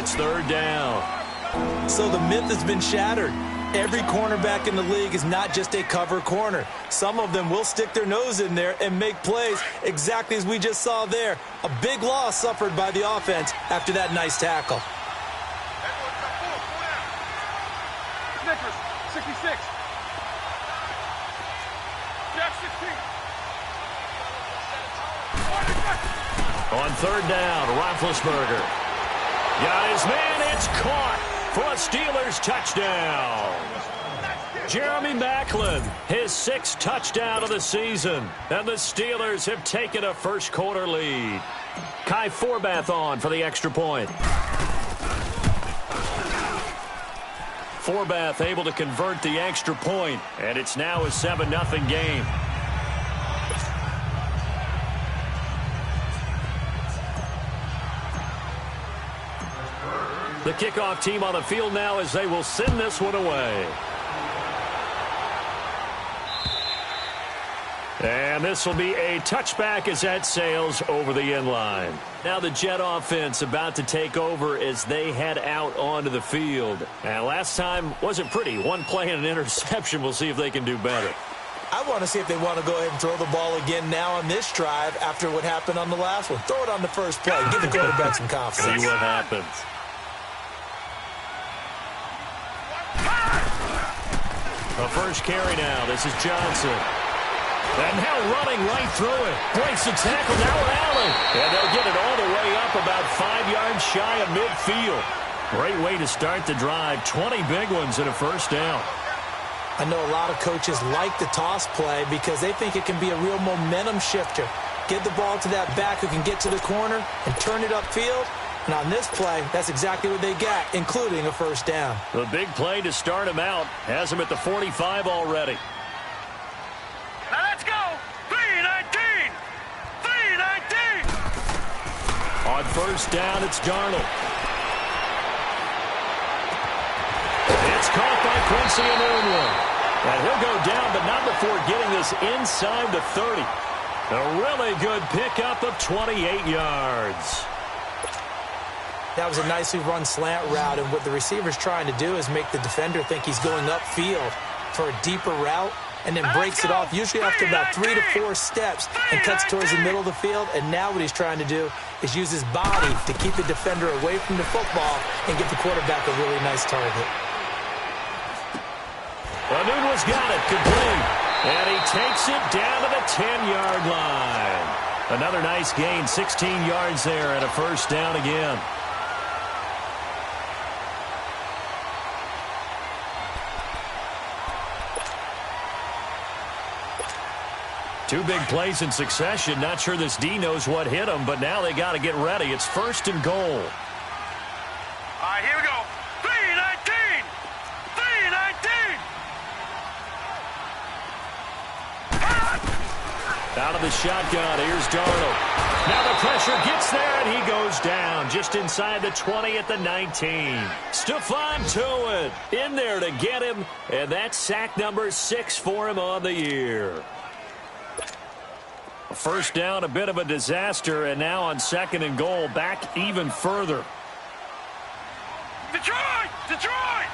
it's third down. So the myth has been shattered. Every cornerback in the league is not just a cover corner. Some of them will stick their nose in there and make plays exactly as we just saw there. A big loss suffered by the offense after that nice tackle. 66. Jack 16. On third down, Roethlisberger. Got his man, it's caught for a Steelers touchdown. Jeremy Maclin, his 6th touchdown of the season. And the Steelers have taken a first-quarter lead. Kai Forbath on for the extra point. Forbath able to convert the extra point, and it's now a 7-0 game. The kickoff team on the field now as they will send this one away. And this will be a touchback as that sails over the end line. Now the Jet offense about to take over as they head out onto the field. And last time wasn't pretty. One play and an interception. We'll see if they can do better. I want to see if they want to go ahead and throw the ball again now on this drive after what happened on the last one. Throw it on the first play. Give the quarterback some confidence. See what happens. The first carry now. This is Johnson. And now running right through it. Breaks the tackle. Now Allen. And they'll get it all the way up about 5 yards shy of midfield. Great way to start the drive. 20 big ones and a first down. I know a lot of coaches like the toss play because they think it can be a real momentum shifter. Give the ball to that back who can get to the corner and turn it upfield. And on this play, that's exactly what they got, including a first down. The big play to start him out. Has him at the 45 already. Now let's go. 3-19. 3-19. On first down, it's Darnold. It's caught by Quincy Enunwa. And he'll go down, but not before getting this inside the 30. A really good pickup of 28 yards. That was a nicely run slant route, and what the receiver's trying to do is make the defender think he's going upfield for a deeper route, and then breaks it off, usually after about 3 to 4 steps, and cuts towards the middle of the field. And now what he's trying to do is use his body to keep the defender away from the football and get the quarterback a really nice target. Enunwa's got it, complete. And he takes it down to the 10-yard line. Another nice gain, 16 yards there, and a first down again. Two big plays in succession. Not sure this D knows what hit him, but now they got to get ready. It's first and goal. All right, here we go. 3-19. 3-19. Out of the shotgun, here's Darnold. Now the pressure gets there, and he goes down just inside the 20 at the 19. Stephon Tuitt in there to get him, and that's sack number 6 for him on the year. First down, a bit of a disaster, and now on second and goal, back even further. Detroit! Detroit!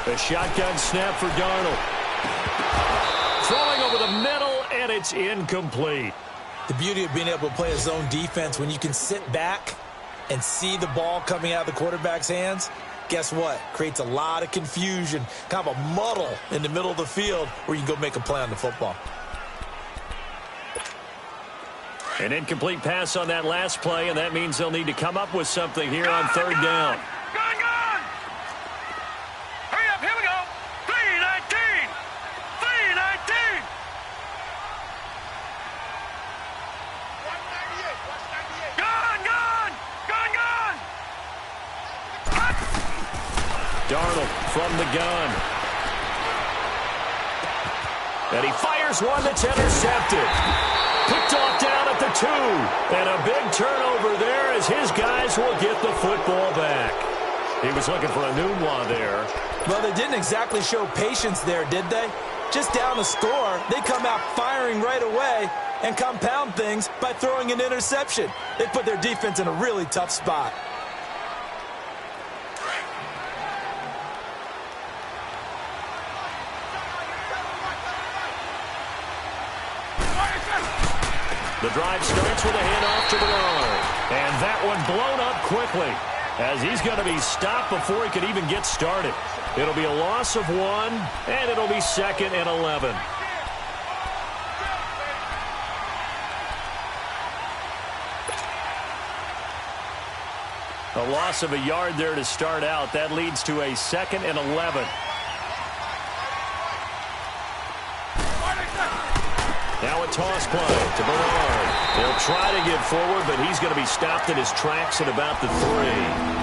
The shotgun snap for Darnold. Throwing over the middle, and it's incomplete. The beauty of being able to play a zone defense when you can sit back and see the ball coming out of the quarterback's hands, guess what? Creates a lot of confusion, kind of a muddle in the middle of the field where you can go make a play on the football. An incomplete pass on that last play, and that means they'll need to come up with something here on third down. Gone! Hurry up, here we go. 3-19. 3-19. 198. Gone! Darnold from the gun. And he fires one that's intercepted. Picked off down at the 2. And a big turnover there as his guys will get the football back. He was looking for Enunwa there. Well, they didn't exactly show patience there, did they? Just down a score, they come out firing right away and compound things by throwing an interception. They put their defense in a really tough spot. The drive starts with a handoff to Bernard. And that one blown up quickly, as he's going to be stopped before he could even get started. It'll be a loss of 1, and it'll be 2nd and 11. A loss of a yard there to start out. That leads to a 2nd and 11. Now a toss play to Bernard. He'll try to get forward, but he's going to be stopped in his tracks at about the 3.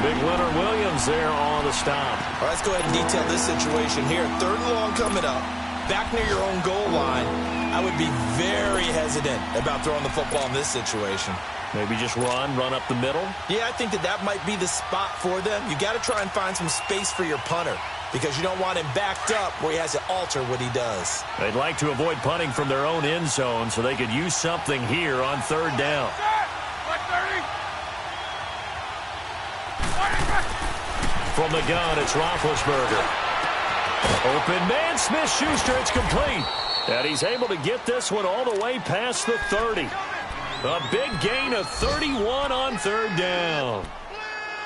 Big Leonard Williams there on the stop. All right, let's go ahead and detail this situation here. 3rd and long coming up. Back near your own goal line. I would be very hesitant about throwing the football in this situation. Maybe just run up the middle? Yeah, I think that might be the spot for them. You got to try and find some space for your punter, because you don't want him backed up where he has to alter what he does. They'd like to avoid punting from their own end zone so they could use something here on 3rd down. From the gun, it's Roethlisberger. Open man, Smith-Schuster, it's complete. And he's able to get this one all the way past the 30. A big gain of 31 on 3rd down.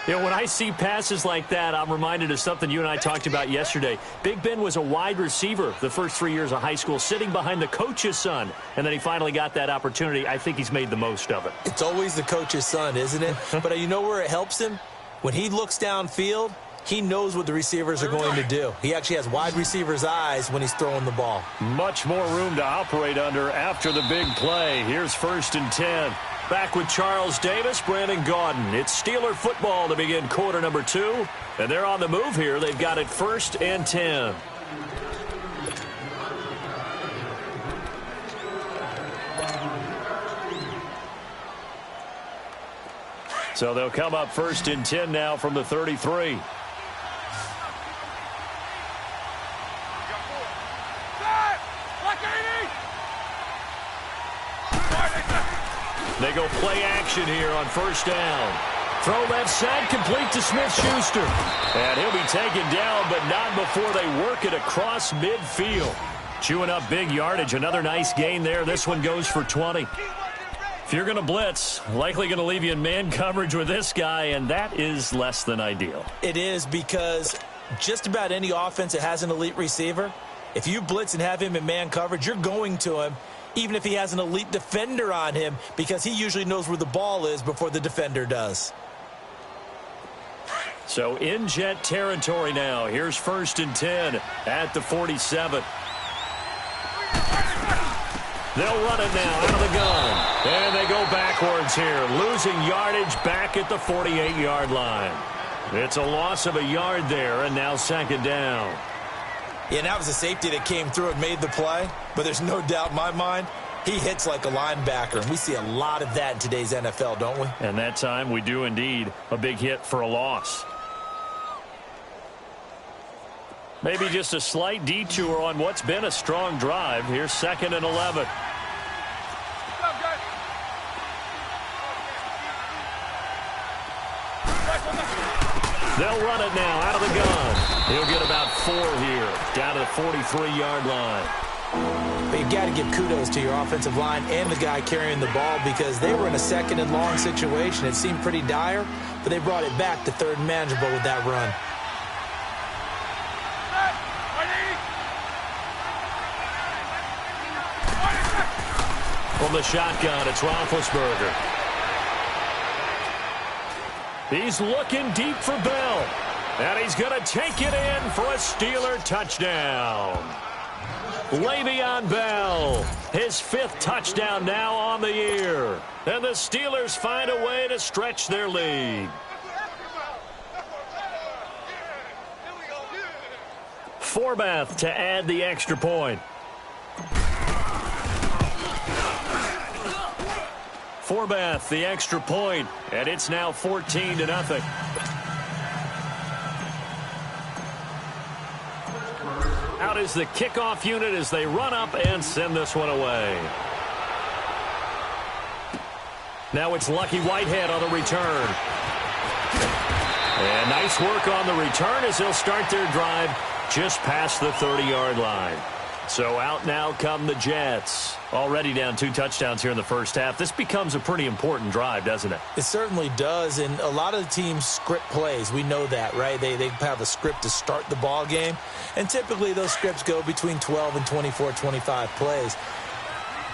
You know, when I see passes like that, I'm reminded of something you and I talked about yesterday. Big Ben was a wide receiver the first 3 years of high school, sitting behind the coach's son, and then he finally got that opportunity. I think he's made the most of it. It's always the coach's son, isn't it? But you know where it helps him? When he looks downfield, he knows what the receivers are going to do. He actually has wide receivers' eyes when he's throwing the ball. Much more room to operate under after the big play. Here's 1st and 10. Back with Charles Davis, Brandon Gaudin. It's Steeler football to begin quarter number 2. And they're on the move here. They've got it 1st and 10. So they'll come up 1st and 10 now from the 33. They go play action here on 1st down. Throw left side, complete to Smith-Schuster. And he'll be taken down, but not before they work it across midfield. Chewing up big yardage. Another nice gain there. This one goes for 20. If you're going to blitz, likely going to leave you in man coverage with this guy, and that is less than ideal. It is, because just about any offense that has an elite receiver, if you blitz and have him in man coverage, you're going to him, even if he has an elite defender on him, because he usually knows where the ball is before the defender does. So in jet territory now. Here's 1st and 10 at the 47. They'll run it now out of the gun. And they go backwards here, losing yardage back at the 48-yard line. It's a loss of a yard there, and now 2nd down. Yeah, and that was a safety that came through and made the play. But there's no doubt in my mind, he hits like a linebacker. And we see a lot of that in today's NFL, don't we? And that time we do indeed. A big hit for a loss. Maybe just a slight detour on what's been a strong drive. Here's 2nd and 11. They'll run it now out of the gun. He'll get about 4 here, down to the 43-yard line. But you got to give kudos to your offensive line and the guy carrying the ball, because they were in a 2nd and long situation. It seemed pretty dire, but they brought it back to 3rd and manageable with that run. From the shotgun, it's Roethlisberger. He's looking deep for Bell. And he's going to take it in for a Steeler touchdown. Le'Veon Bell, his 5th touchdown now on the year. And the Steelers find a way to stretch their lead. Forbath to add the extra point. Forbath, the extra point, and it's now 14-0. Out is the kickoff unit as they run up and send this one away. Now it's Lucky Whitehead on the return. And nice work on the return as they'll start their drive just past the 30-yard line. So out now come the Jets. Already down 2 touchdowns here in the first half. This becomes a pretty important drive, doesn't it? It certainly does, and a lot of the teams script plays. We know that, right? They have a script to start the ball game, and typically those scripts go between 12 and 24, 25 plays.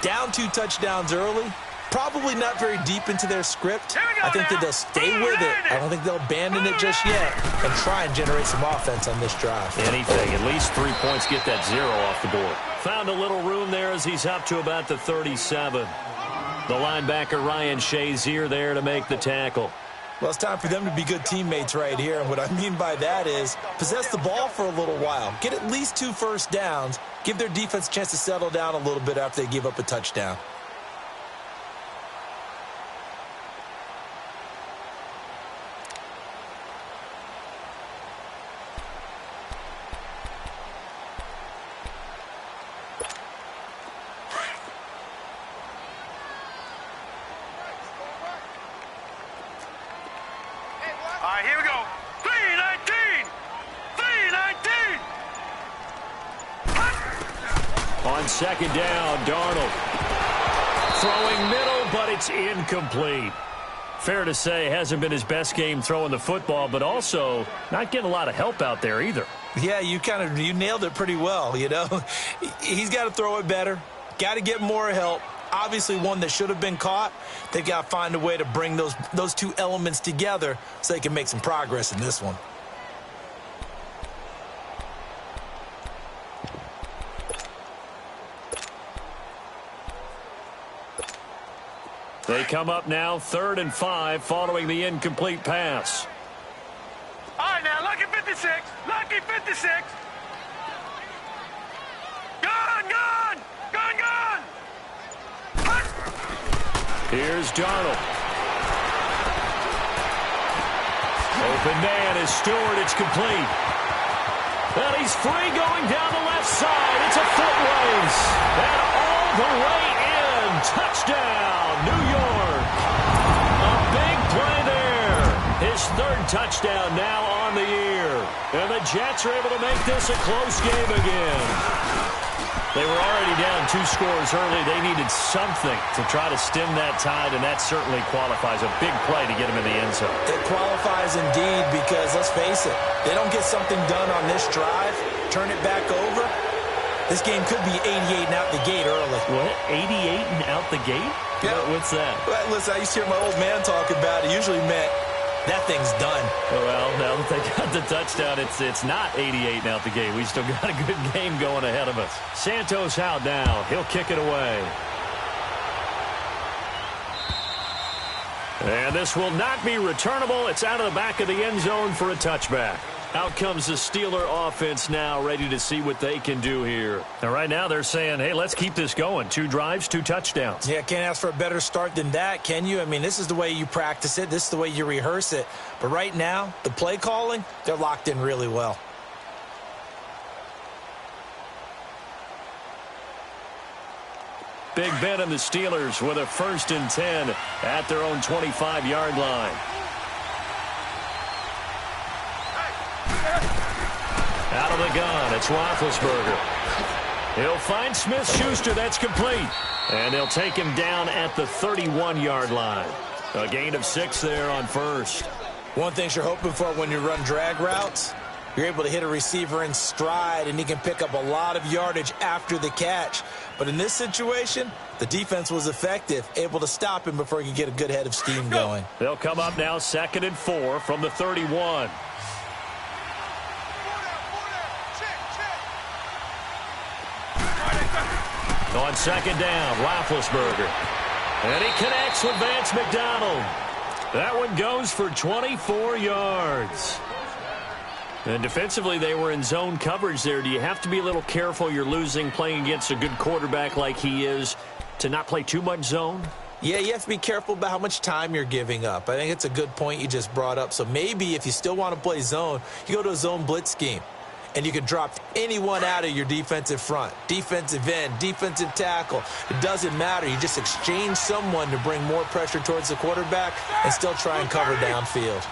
Down 2 touchdowns early, probably not very deep into their script. I think that they'll stay with it. I don't think they'll abandon it just yet and try and generate some offense on this drive. Anything. At least 3 points, get that 0 off the board. Found a little room there as he's up to about the 37. The linebacker, Ryan Shazier, there to make the tackle. Well, it's time for them to be good teammates right here. And what I mean by that is possess the ball for a little while. Get at least 2 first downs. Give their defense a chance to settle down a little bit after they give up a touchdown. All right, here we go. 319! 319! On second down, Darnold. Throwing middle, but it's incomplete. Fair to say, hasn't been his best game throwing the football, but also not getting a lot of help out there either. Yeah, you nailed it pretty well, you know. He's got to throw it better. Got to get more help. Obviously one that should have been caught. They've got to find a way to bring those 2 elements together so they can make some progress in this one. They come up now 3rd and 5 following the incomplete pass. All right, now, lucky 56. Lucky 56. Gone, gone. Gone, gone. Here's Darnold. Open man is Stewart. It's complete. And he's free going down the left side. It's a foot race. And all the way in. Touchdown, New York. A big play there. His 3rd touchdown now on the year. And the Jets are able to make this a close game again. They were already down 2 scores early. They needed something to try to stem that tide, and that certainly qualifies. A big play to get him in the end zone. It qualifies indeed because, let's face it, they don't get something done on this drive, turn it back over, this game could be 88 and out the gate early. What? 88 and out the gate? Yeah. What's that? Well, listen, I used to hear my old man talk about it. Usually meant that thing's done. Well, now that they got the touchdown, it's not 88 and out the gate. We still got a good game going ahead of us. Santos out now. He'll kick it away. And this will not be returnable. It's out of the back of the end zone for a touchback. Out comes the Steeler offense now, ready to see what they can do here. And right now they're saying, hey, let's keep this going. 2 drives, 2 touchdowns. Yeah, can't ask for a better start than that, can you? I mean, this is the way you practice it. This is the way you rehearse it. But right now, the play calling, they're locked in really well. Big Ben and the Steelers with a 1st and 10 at their own 25-yard line. Out of the gun, it's Roethlisberger. He'll find Smith-Schuster. That's complete. And they'll take him down at the 31-yard line. A gain of 6 there on 1st. One thing you're hoping for when you run drag routes, you're able to hit a receiver in stride, and he can pick up a lot of yardage after the catch. But in this situation, the defense was effective, able to stop him before he could get a good head of steam going. They'll come up now 2nd and 4 from the 31. On 2nd down, Roethlisberger. And he connects with Vance McDonald. That one goes for 24 yards. And defensively, they were in zone coverage there. Do you have to be a little careful? You're losing, playing against a good quarterback like he is, to not play too much zone? Yeah, you have to be careful about how much time you're giving up. I think it's a good point you just brought up. So maybe if you still want to play zone, you go to a zone blitz scheme. And you can drop anyone out of your defensive front, defensive end, defensive tackle. It doesn't matter. You just exchange someone to bring more pressure towards the quarterback and still try and cover downfield.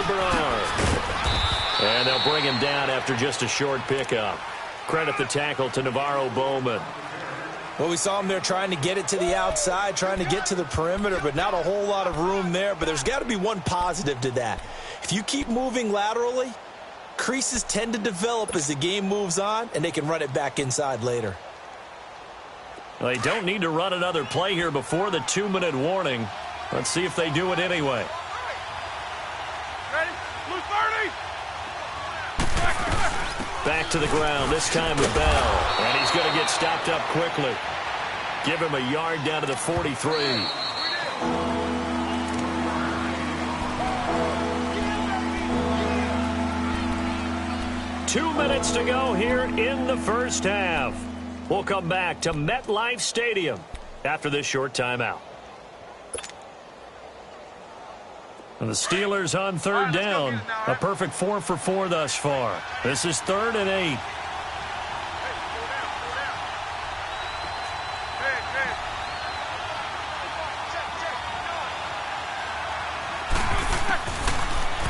Bernard. And they'll bring him down after just a short pickup. Credit the tackle to Navarro Bowman. Well, we saw him there trying to get it to the outside, trying to get to the perimeter, but not a whole lot of room there. But there's got to be one positive to that. If you keep moving laterally, creases tend to develop as the game moves on, and they can run it back inside later. They don't need to run another play here before the 2-minute warning. Let's see if they do it anyway. Ready? Blue 30. Back to the ground, this time with Bell. And he's going to get stopped up quickly. Give him a yard down to the 43. 2 minutes to go here in the first half. We'll come back to MetLife Stadium after this short timeout. And the Steelers on third down. A perfect 4 for 4 thus far. This is 3rd and 8.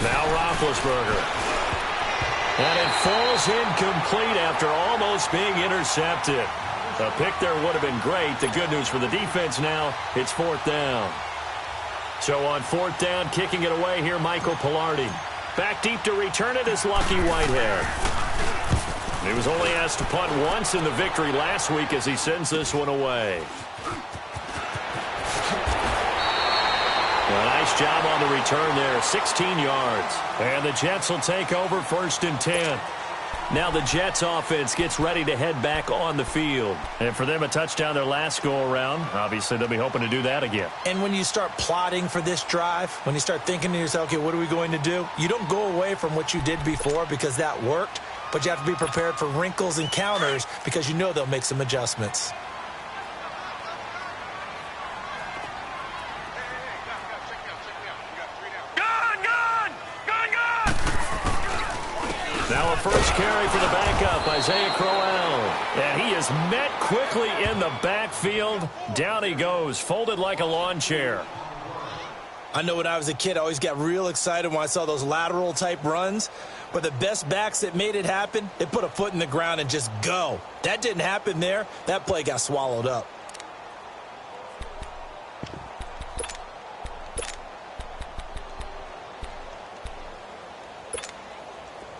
Now Roethlisberger. And it falls incomplete after almost being intercepted. A pick there would have been great. The good news for the defense now, it's 4th down. So on 4th down, kicking it away here, Michael Pilardi. Back deep to return it is Lucky Whitehead. He was only asked to punt once in the victory last week as he sends this one away. A nice job on the return there, 16 yards. And the Jets will take over 1st and 10. Now the Jets offense gets ready to head back on the field. And for them, a touchdown their last go-around. Obviously, they'll be hoping to do that again. And when you start plotting for this drive, when you start thinking to yourself, okay, what are we going to do? You don't go away from what you did before because that worked, but you have to be prepared for wrinkles and counters because you know they'll make some adjustments. Now a first carry for the backup, Isaiah Crowell. And he is met quickly in the backfield. Down he goes, folded like a lawn chair. I know when I was a kid, I always got real excited when I saw those lateral type runs. But the best backs that made it happen, they put a foot in the ground and just go. That didn't happen there. That play got swallowed up.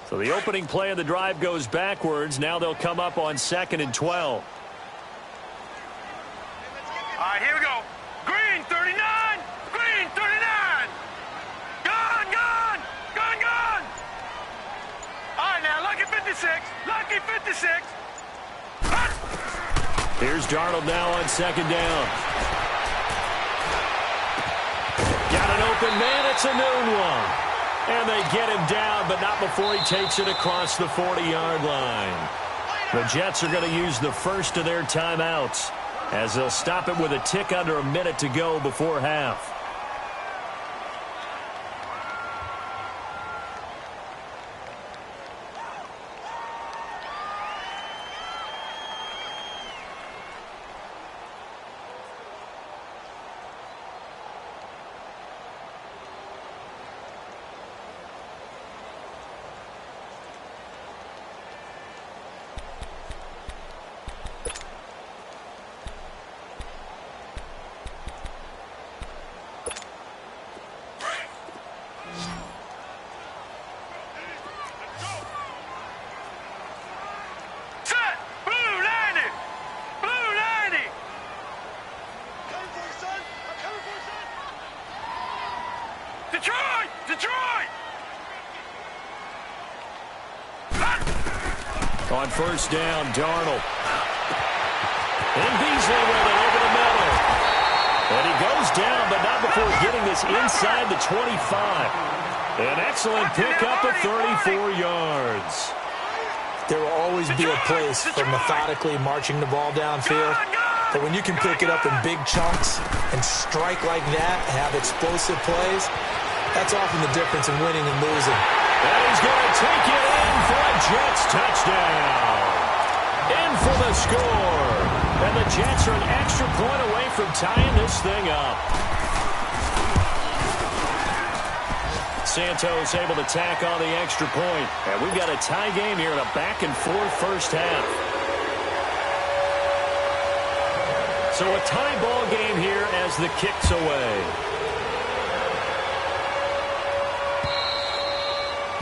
So the opening play of the drive goes backwards. Now they'll come up on 2nd and 12. All right, here we go. Green 39. Green 39. Gone, gone. Gone, gone. All right, now, Lucky 56. Lucky 56. Hut. Here's Darnold now on 2nd down. Got an open man. It's a noon one. And they get him down, but not before he takes it across the 40-yard line. The Jets are going to use the first of their timeouts as they'll stop it with a tick under a minute to go before half. On 1st down, Darnold. And Beasley with it over the middle. And he goes down, but not before getting this inside the 25. An excellent pickup of 34 yards. There will always be a place for methodically marching the ball downfield. But when you can pick it up in big chunks and strike like that, have explosive plays, that's often the difference in winning and losing. And he's going to take it in for a Jets touchdown. In for the score. And the Jets are an extra point away from tying this thing up. Santos able to tack on the extra point. And we've got a tie game here in a back-and-forth first half. So a tie ball game here as the kick's away.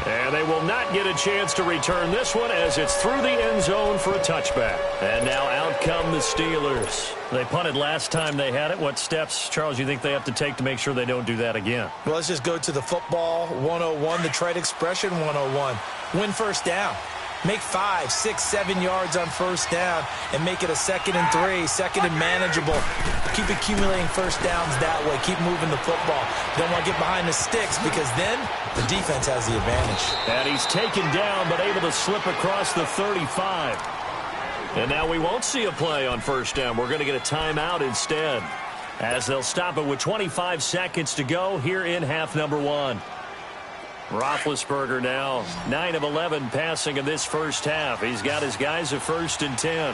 And they will not get a chance to return this one as it's through the end zone for a touchback. And now out come the Steelers. They punted last time they had it. What steps, Charles, you think they have to take to make sure they don't do that again? Well, let's just go to the football 101, the trade expression 101. Win first down. Make 5, 6, 7 yards on first down and make it a 2nd and 3, 2nd and manageable. Keep accumulating first downs that way. Keep moving the football. Don't want to get behind the sticks because then the defense has the advantage. And he's taken down but able to slip across the 35. And now we won't see a play on first down. We're going to get a timeout instead as they'll stop it with 25 seconds to go here in half number 1. Roethlisberger now 9 of 11 passing in this first half. He's got his guys at 1st and 10.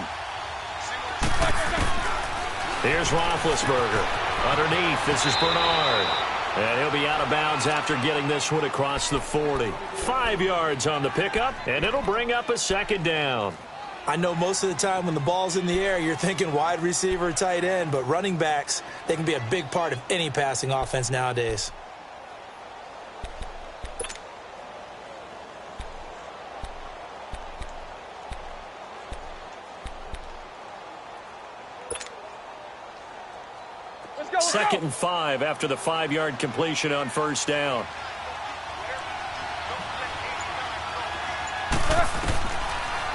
Here's Roethlisberger. Underneath, this is Bernard. And he'll be out of bounds after getting this one across the 40. 5 yards on the pickup, and it'll bring up a 2nd down. I know most of the time when the ball's in the air, you're thinking wide receiver, tight end, but running backs, they can be a big part of any passing offense nowadays. Second and 5 after the 5-yard completion on first down.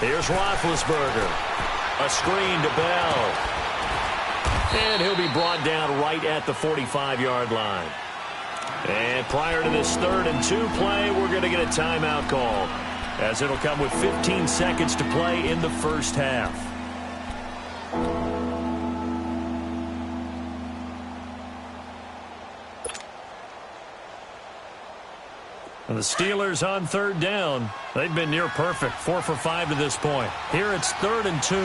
Here's Roethlisberger. A screen to Bell. And he'll be brought down right at the 45-yard line. And prior to this 3rd and 2 play, we're going to get a timeout call, as it'll come with 15 seconds to play in the first half. And the Steelers on 3rd down. They've been near perfect, 4 for 5 to this point. Here it's 3rd and 2.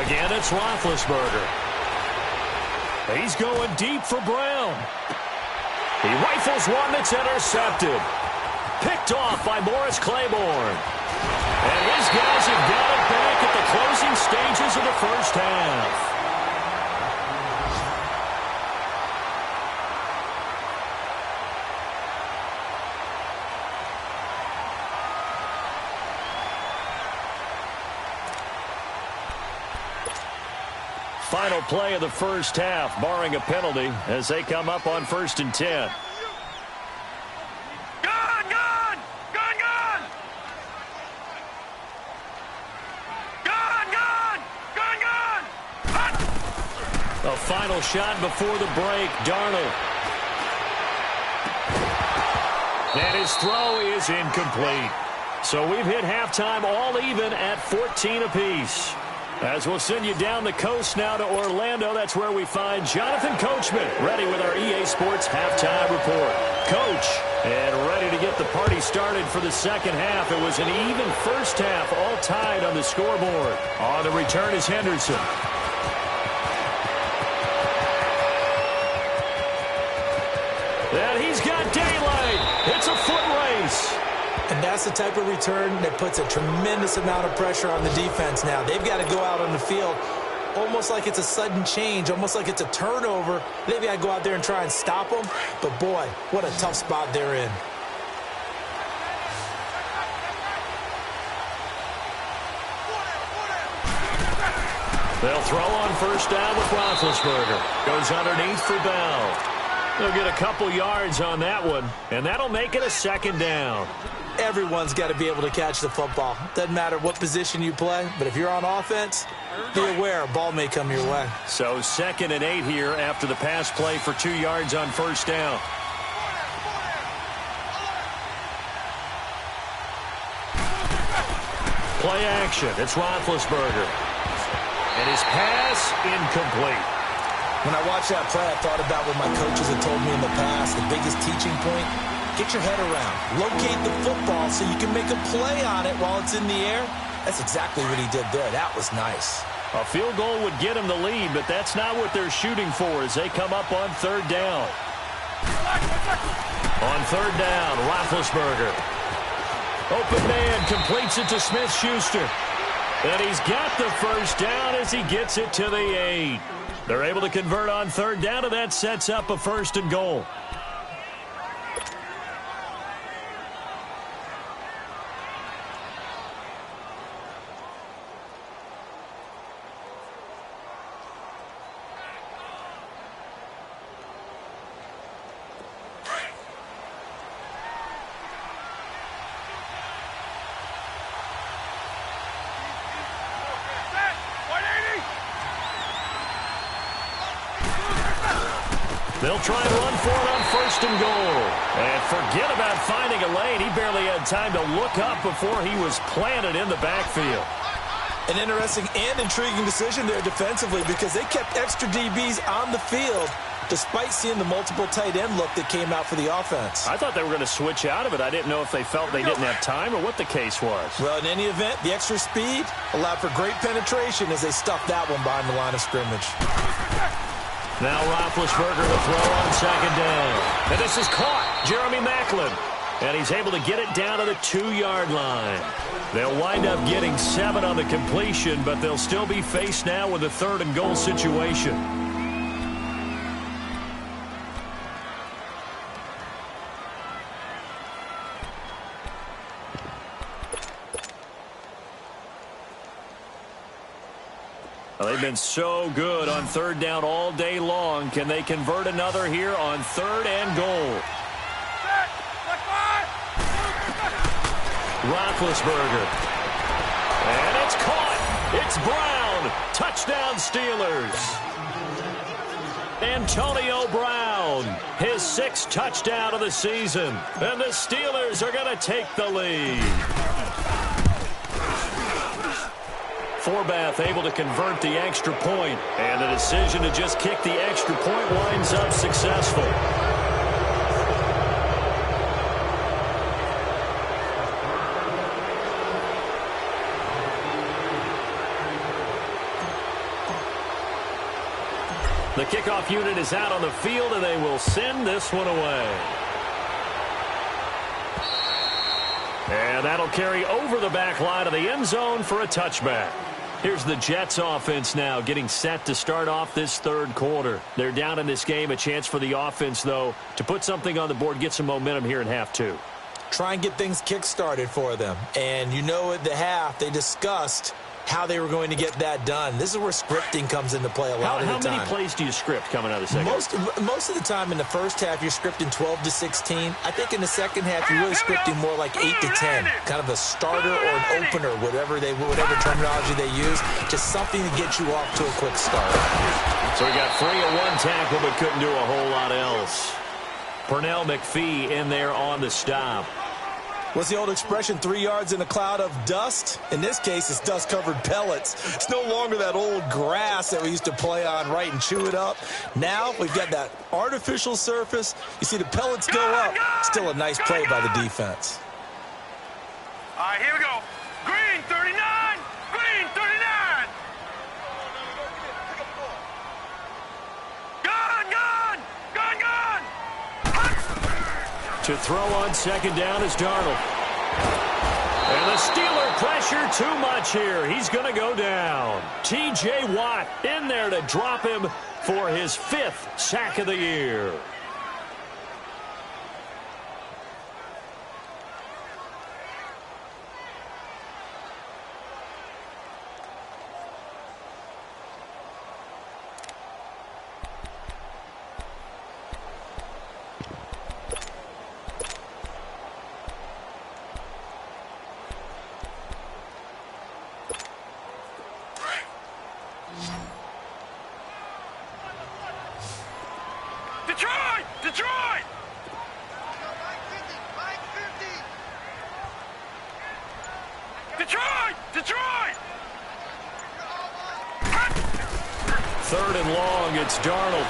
Again, it's Roethlisberger. He's going deep for Brown. He rifles one that's intercepted. Picked off by Morris Claiborne. And his guys have got it back at the closing stages of the first half. Final play of the first half, barring a penalty, as they come up on 1st and 10. A final shot before the break, Darnold. And his throw is incomplete. So we've hit halftime all even at 14 apiece. As we'll send you down the coast now to Orlando, that's where we find Jonathan Coachman, ready with our EA Sports halftime report. Coach, and ready to get the party started for the second half. It was an even first half, all tied on the scoreboard. On the return is Henderson. And he's got daylight. It's a foot race. And that's the type of return that puts a tremendous amount of pressure on the defense now. They've got to go out on the field almost like it's a sudden change, almost like it's a turnover. They've got to go out there and try and stop them. But, boy, what a tough spot they're in. They'll throw on first down with Roethlisberger. Goes underneath for Bell. They'll get a couple yards on that one, and that'll make it a 2nd down. Everyone's got to be able to catch the football. Doesn't matter what position you play, but if you're on offense, be aware a ball may come your way. So 2nd and 8 here after the pass play for 2 yards on first down. Play action. It's Roethlisberger. And his pass incomplete. When I watched that play, I thought about what my coaches had told me in the past. The biggest teaching point, Get your head around. Locate the football so you can make a play on it while it's in the air. That's exactly what he did there. That was nice. A field goal would get him the lead, but that's not what they're shooting for as they come up on third down. On third down, Roethlisberger. Open man completes it to Smith-Schuster. And he's got the first down as he gets it to the 8. They're able to convert on third down, and that sets up a 1st and goal. They'll try and run for it on 1st and goal. And forget about finding a lane. He barely had time to look up before he was planted in the backfield. An interesting and intriguing decision there defensively because they kept extra DBs on the field despite seeing the multiple tight end look that came out for the offense. I thought they were going to switch out of it. I didn't know if they felt they didn't have time or what the case was. Well, in any event, the extra speed allowed for great penetration as they stuffed that one behind the line of scrimmage. Now Roethlisberger to throw on 2nd down. And this is caught. Jeremy Maclin. And he's able to get it down to the 2-yard line. They'll wind up getting 7 on the completion, but they'll still be faced now with a 3rd and goal situation. Well, they've been so good on 3rd down all day long. Can they convert another here on 3rd and goal? Roethlisberger. And it's caught. It's Brown. Touchdown Steelers. Antonio Brown, his 6th touchdown of the season. And the Steelers are going to take the lead. Forbath able to convert the extra point, and the decision to just kick the extra point winds up successful. The kickoff unit is out on the field, and they will send this one away. And that'll carry over the back line of the end zone for a touchback. Here's the Jets offense now getting set to start off this 3rd quarter. They're down in this game. A chance for the offense, though, to put something on the board, get some momentum here in half 2. Try and get things kick-started for them. And you know at the half, they discussed how they were going to get that done. This is where scripting comes into play a lot of the time. How many plays do you script coming out of the second half? Most of the time in the first half, you're scripting 12 to 16. I think in the second half, you're really scripting more like 8 to 10. Kind of a starter or an opener, whatever terminology they use. Just something to get you off to a quick start. So we got 3 of 1 tackle, but couldn't do a whole lot else. Pernell McPhee in there on the stop. What's the old expression, 3 yards in a cloud of dust? In this case, it's dust-covered pellets. It's no longer that old grass that we used to play on, right, and chew it up. Now we've got that artificial surface. You see the pellets go up. Still a nice play by the defense. All right, here we go. Green 39. Green 39. Gun. To throw on 2nd down is Darnold. And the Steeler pressure too much here. He's going to go down. T.J. Watt in there to drop him for his 5th sack of the year. Detroit! Detroit! 3rd and long, it's Darnold.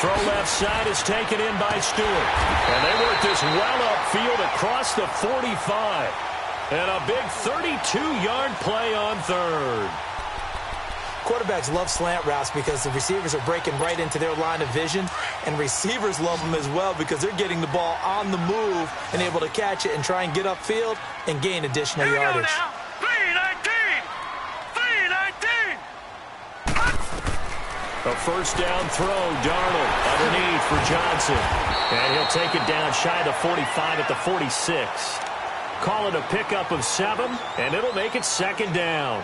Throw left side is taken in by Stewart. And they work this well upfield across the 45. And a big 32-yard play on third. Quarterbacks love slant routes because the receivers are breaking right into their line of vision, and receivers love them as well because they're getting the ball on the move and able to catch it and try and get upfield and gain additional yardage. 3-19. A first down throw, Darnold underneath for Johnson. And he'll take it down shy of the 45 at the 46. Call it a pickup of 7, and it'll make it second down.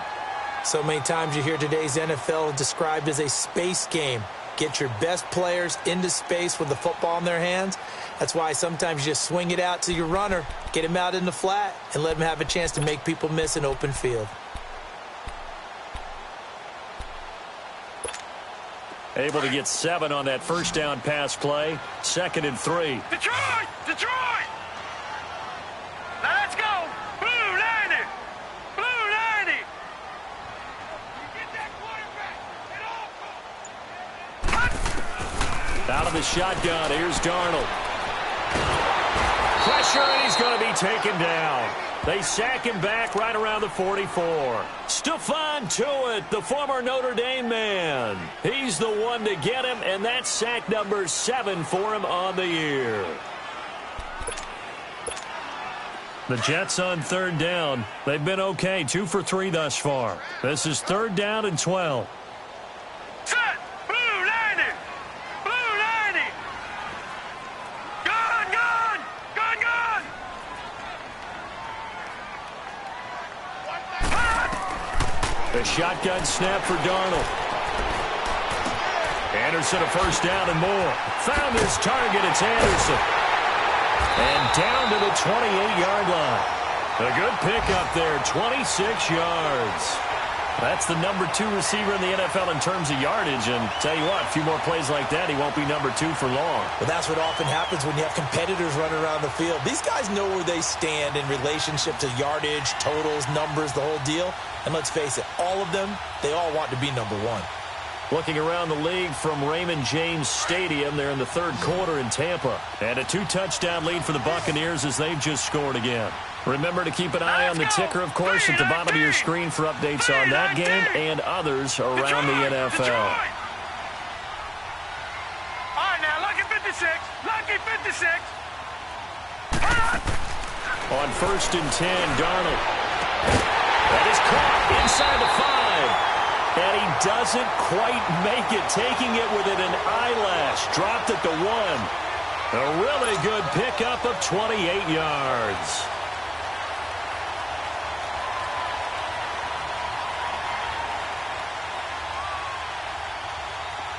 So many times you hear today's NFL described as a space game. Get your best players into space with the football in their hands. That's why sometimes you just swing it out to your runner, get him out in the flat, and let him have a chance to make people miss an open field. Able to get 7 on that first down pass play. 2nd and 3. Detroit! Detroit! Now let's go! Blue 90! Blue 90! Get that quarterback! Out of the shotgun, here's Darnold. Pressure, and he's going to be taken down. They sack him back right around the 44. Stephon Tuitt, the former Notre Dame man. He's the one to get him, and that's sack number 7 for him on the year. The Jets on third down. They've been okay, 2 for 3 thus far. This is 3rd down and 12. Set! Blue 90! Blue 90! Gone! Gone! Gone! Gone! The shotgun snap for Darnold. Anderson a first down and more. Found his target. It's Anderson. And down to the 28-yard line. A good pickup there, 26 yards. That's the number 2 receiver in the NFL in terms of yardage. And tell you what, a few more plays like that, he won't be number 2 for long. But that's what often happens when you have competitors running around the field. These guys know where they stand in relationship to yardage, totals, numbers, the whole deal. And let's face it, all of them, they all want to be number 1. Looking around the league from Raymond James Stadium, they're in the 3rd quarter in Tampa. And a 2-touchdown lead for the Buccaneers as they've just scored again. Remember to keep an eye on the ticker, of course, at the bottom of your screen for updates on that game and others around the NFL. All right, now, lucky 56. Lucky 56. On 1st and 10, Darnold. That is caught inside the 5. And he doesn't quite make it, taking it within an eyelash. Dropped at the 1. A really good pickup of 28 yards.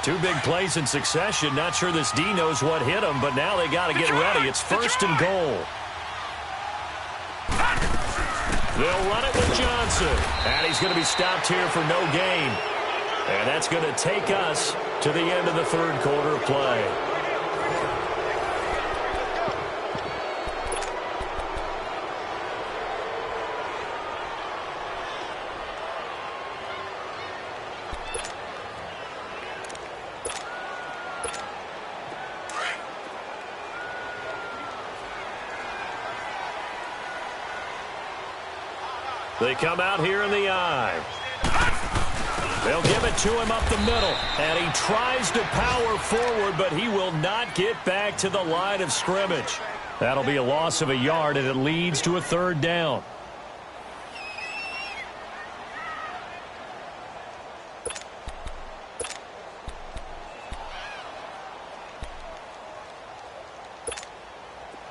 Two big plays in succession. Not sure this D knows what hit him, but now they got to get ready. It's 1st and goal. They'll run it with Johnson. And he's going to be stopped here for no gain. And that's going to take us to the end of the 3rd quarter of play. They come out here in the eye. They'll give it to him up the middle. And he tries to power forward, but he will not get back to the line of scrimmage. That'll be a loss of a yard, and it leads to a 3rd down.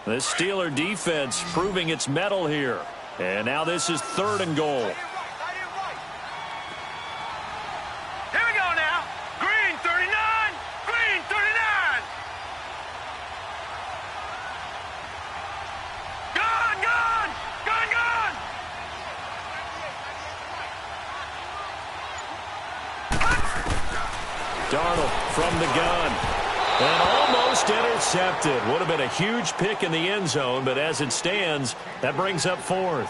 The Steeler defense proving its mettle here. And now this is 3rd and goal. Here we go now. Green 39. Green 39. Gone, gone. Gone, gone. Darnold from the gun. And almost intercepted. Would have been a huge pick in the end zone, but as it stands, that brings up 4th.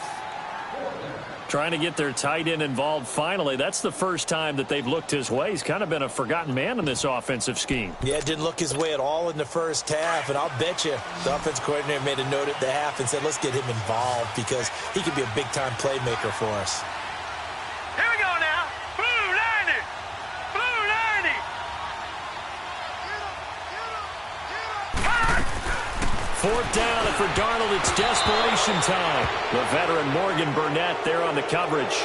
Trying to get their tight end involved finally. That's the first time that they've looked his way. He's kind of been a forgotten man in this offensive scheme. Yeah, it didn't look his way at all in the first half, and I'll bet you the offense coordinator made a note at the half and said, let's get him involved because he could be a big-time playmaker for us. Here we go now. Blue 90. Blue 90. Fourth down, and for Darnold, it's desperation time. The veteran Morgan Burnett there on the coverage.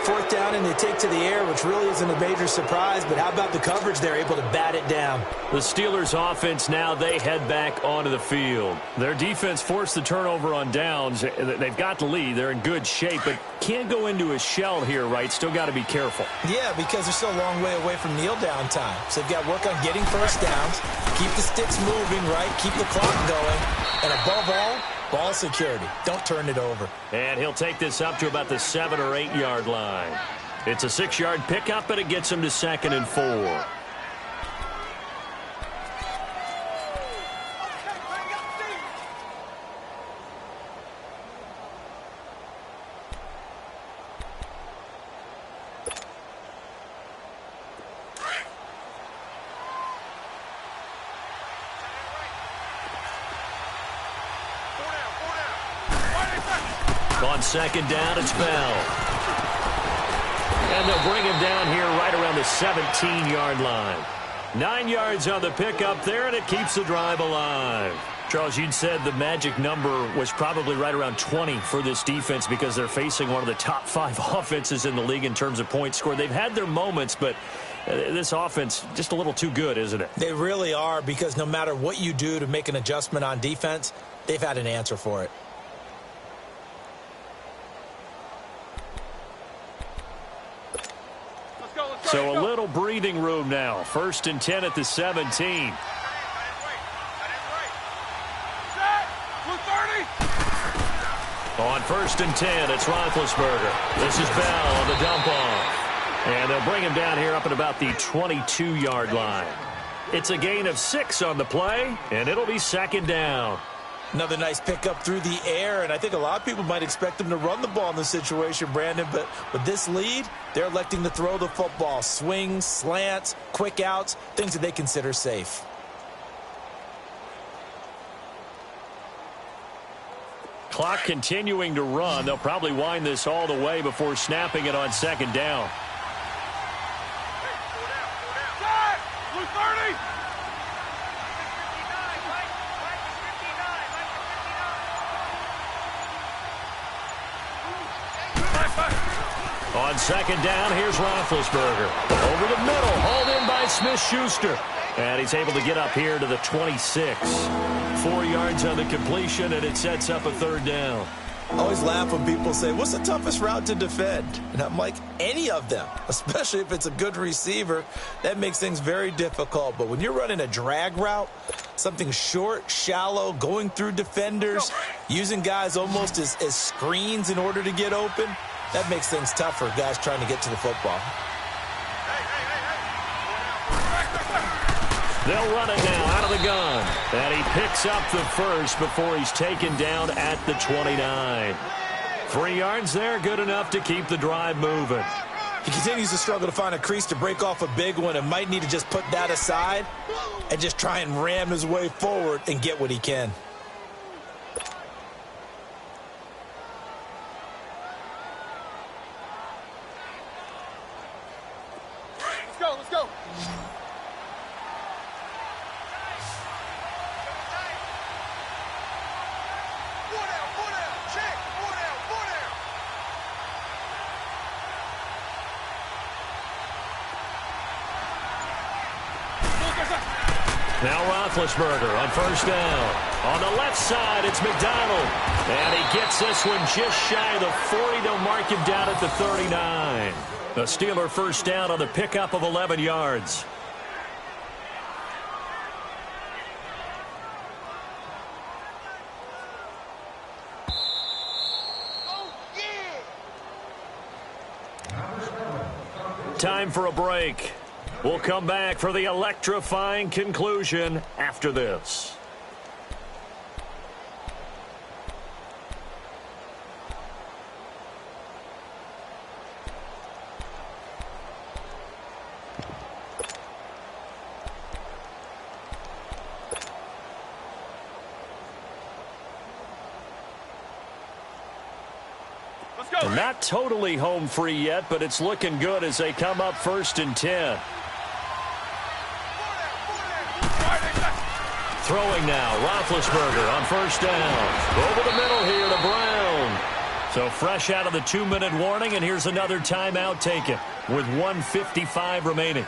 Fourth down, and they take to the air, which really isn't a major surprise, but how about the coverage? They're able to bat it down. The Steelers' offense now, they head back onto the field. Their defense forced the turnover on downs. They've got the lead. They're in good shape, but can't go into a shell here, right? Still got to be careful. Yeah, because they're still a long way away from kneel down time. So they've got to work on getting first downs, keep the sticks moving, right? Keep the clock going, and above all, ball security. Don't turn it over. And he'll take this up to about the 7 or 8 yard line. It's a 6-yard pickup, and it gets him to 2nd and 4. On 2nd down, it's Bell. And they'll bring him down here right around the 17-yard line. 9 yards on the pickup there, and it keeps the drive alive. Charles, you'd said the magic number was probably right around 20 for this defense because they're facing one of the top 5 offenses in the league in terms of points scored. They've had their moments, but this offense just a little too good, isn't it? They really are, because no matter what you do to make an adjustment on defense, they've had an answer for it. So a little breathing room now. 1st and 10 at the 17. On 1st and 10, it's Roethlisberger. This is Bell on the dump off. And they'll bring him down here up at about the 22-yard line. It's a gain of 6 on the play, and it'll be 2nd down. Another nice pickup through the air, and I think a lot of people might expect them to run the ball in this situation, Brandon, but with this lead, they're electing to throw the football. Swings, slants, quick outs, things that they consider safe. Clock continuing to run. They'll probably wind this all the way before snapping it on 2nd down. On 2nd down, here's Roethlisberger. Over the middle, hauled in by Smith-Schuster. And he's able to get up here to the 26. 4 yards on the completion, and it sets up a 3rd down. I always laugh when people say, what's the toughest route to defend? And I'm like, any of them, especially if it's a good receiver. That makes things very difficult. But when you're running a drag route, something short, shallow, going through defenders, using guys almost as screens in order to get open, that makes things tough for guys trying to get to the football. They'll run it now out of the gun. And he picks up the first before he's taken down at the 29. 3 yards there, good enough to keep the drive moving. He continues to struggle to find a crease to break off a big one and might need to just put that aside and just try and ram his way forward and get what he can. Let's go. Now Roethlisberger on 1st down. On the left side, it's McDonald. And he gets this one just shy of the 40. They'll mark him down at the 39. The Steeler 1st down on the pickup of 11 yards. Time for a break. We'll come back for the electrifying conclusion after this. Let's go. Not totally home free yet, but it's looking good as they come up 1st and 10. Throwing now, Roethlisberger on 1st down. Over the middle here to Brown. So fresh out of the 2-minute warning, and here's another timeout taken with 1:55 remaining.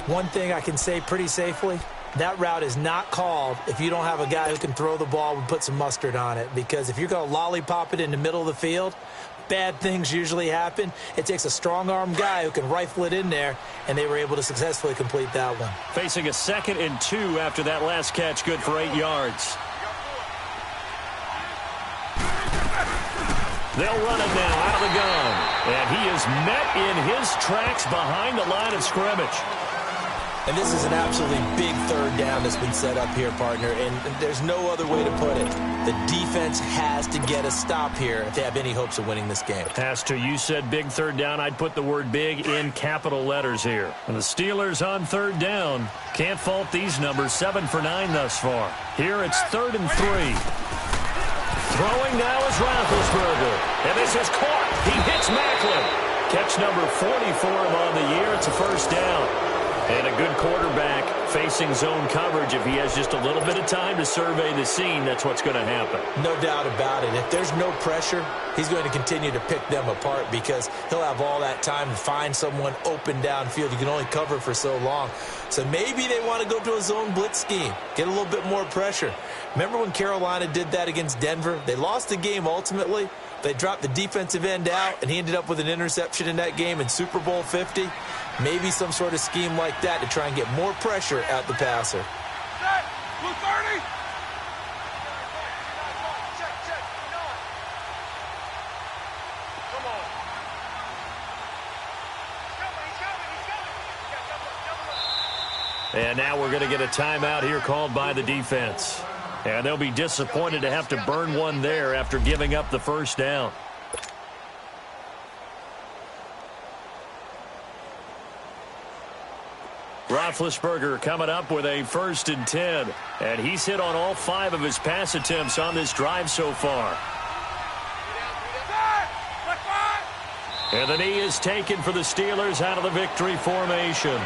One thing I can say pretty safely, that route is not called if you don't have a guy who can throw the ball and put some mustard on it. Because if you're going to lollipop it in the middle of the field, bad things usually happen. It takes a strong-arm guy who can rifle it in there, and they were able to successfully complete that one. Facing a 2nd and 2 after that last catch, good for 8 yards. They'll run it now out of the gun. And he is met in his tracks behind the line of scrimmage. And this is an absolutely big 3rd down that's been set up here, partner, and there's no other way to put it. The defense has to get a stop here if they have any hopes of winning this game. Has to. You said big 3rd down. I'd put the word big in capital letters here. And the Steelers on 3rd down. Can't fault these numbers. 7 for 9 thus far. Here it's 3rd and 3. Throwing now is Roethlisberger. And this is caught. He hits Macklin. Catch number 40 for him on the year. It's a 1st down. And a good quarterback facing zone coverage. If he has just a little bit of time to survey the scene, that's what's going to happen. No doubt about it. If there's no pressure, he's going to continue to pick them apart because he'll have all that time to find someone open downfield. You can only cover for so long. So maybe they want to go to a zone blitz scheme, get a little bit more pressure. Remember when Carolina did that against Denver? They lost the game ultimately. They dropped the defensive end out, and he ended up with an interception in that game in Super Bowl 50. Maybe some sort of scheme like that to try and get more pressure at the passer. Blue 30. Come on. And now we're going to get a timeout here called by the defense. And they'll be disappointed to have to burn one there after giving up the 1st down. Roethlisberger coming up with a 1st and 10. And he's hit on all 5 of his pass attempts on this drive so far. And the knee is taken for the Steelers out of the victory formation.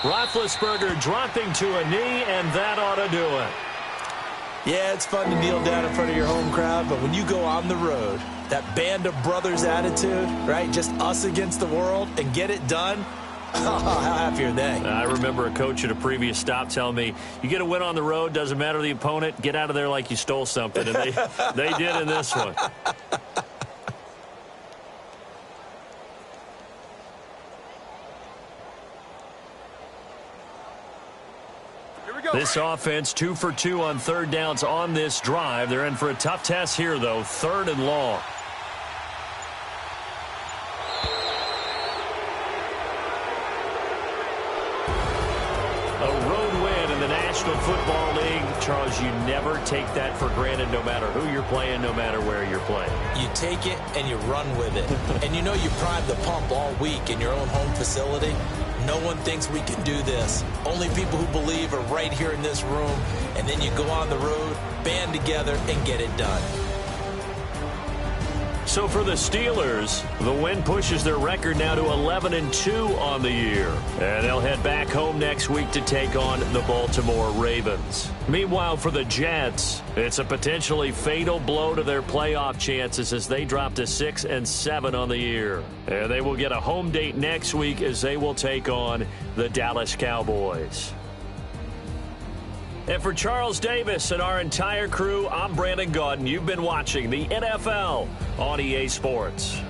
Roethlisberger dropping to a knee, and that ought to do it. Yeah, it's fun to kneel down in front of your home crowd, but when you go on the road, that band of brothers attitude, right, just us against the world, and get it done, how happy are they? I remember a coach at a previous stop telling me, you get a win on the road, doesn't matter the opponent, get out of there like you stole something, and they did in this one. This offense 2 for 2 on 3rd downs on this drive. They're in for a tough test here, though. 3rd and long. A road win in the National Football League. Charles, you never take that for granted no matter who you're playing, no matter where you're playing. You take it and you run with it. And you know you primed the pump all week in your own home facility. No one thinks we can do this. Only people who believe are right here in this room. And then you go on the road, band together, and get it done. So for the Steelers, the win pushes their record now to 11-2 on the year. And they'll head back home next week to take on the Baltimore Ravens. Meanwhile, for the Jets, it's a potentially fatal blow to their playoff chances as they drop to 6-7 on the year. And they will get a home date next week as they will take on the Dallas Cowboys. And for Charles Davis and our entire crew, I'm Brandon Gaudin. You've been watching the NFL on EA Sports.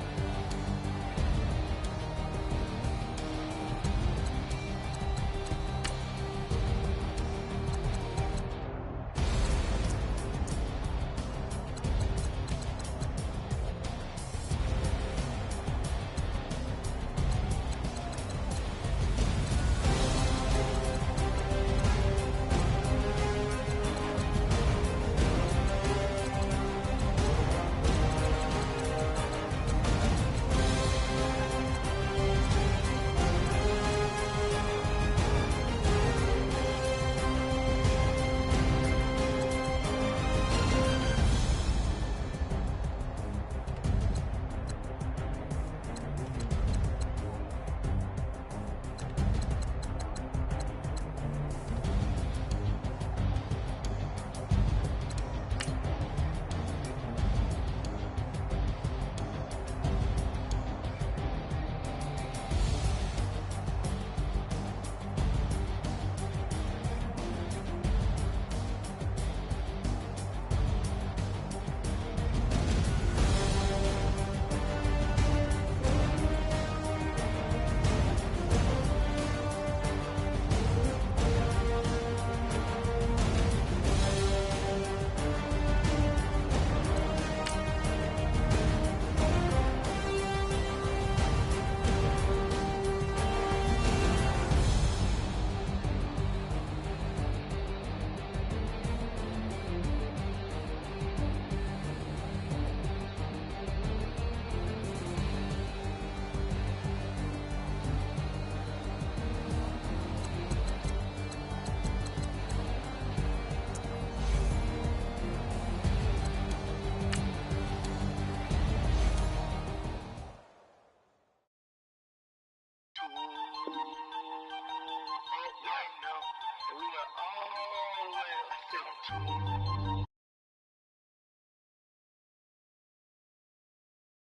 all the way up.